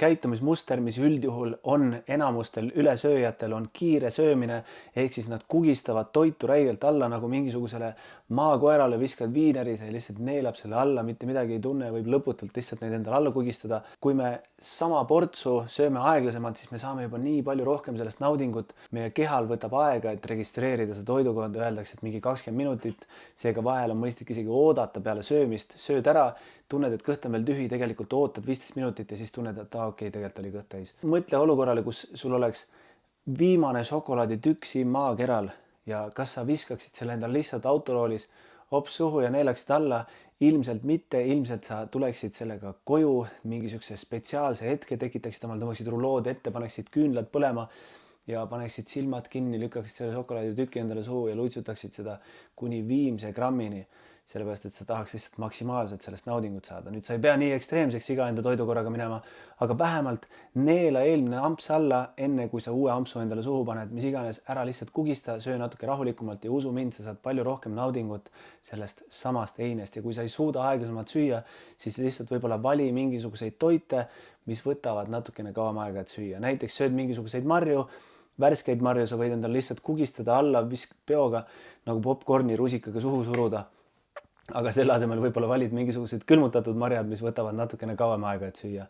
käitumismuster, mis üldjuhul on enamustel ülesööjatel, on kiire söömine, ehk siis nad kugistavad toitu räigelt alla nagu mingisugusele maakoerale viskad viineri, see lihtsalt neelab selle alla, mitte midagi ei tunne, võib lõputult lihtsalt neid endale alla kugistada. Kui me sama portsu sööme aeglasemalt, siis me saame juba nii palju rohkem sellest naudingut. Meie kehal võtab aega, et registreerida see toidukond, öeldakse, et mingi 20 minutit, seega vahel on mõistlik isegi oodata peale söömist, sööd ära, tunned, et kõht on veel tühi, tegelikult ootad 15 minutit ja siis tunned, et okei, tegelikult oli kõht täis. Mõtle olukorrale, kus sul oleks viimane šokolaaditükk siin maakeral ja kas sa viskaksid selle endale lihtsalt autoroolis hops suhu ja neelaksid alla, ilmselt mitte, ilmselt sa tuleksid sellega koju, mingisuguse spetsiaalse hetke tekitaksid omal, tõmbaksid rulood ette, paneksid küünlad põlema ja paneksid silmad kinni, lükkaksid selle šokolaaditüki endale suhu ja luitsutaksid seda kuni viimse grammini, sellepärast, et sa tahaks lihtsalt maksimaalselt sellest naudingut saada. Nüüd sa ei pea nii ekstreemseks iga enda toidukorraga minema, aga vähemalt neela eelmine amps alla, enne kui sa uue ampsu endale suhu paned, mis iganes, ära lihtsalt kugista, söö natuke rahulikumalt ja usu mind, sa saad palju rohkem naudingut sellest samast einest ja kui sa ei suuda aeglasemalt süüa, siis lihtsalt võib-olla vali mingisuguseid toite, mis võtavad natukene kauem aega, et süüa. Näiteks sööd mingisuguseid marju, värskeid marju, sa võid endale lihtsalt kugistada alla peoga nagu popcorni rusikaga suhu suruda. Aga selle asemel võib-olla valid mingisugused külmutatud marjad, mis võtavad natukene kauem aega, et süüa.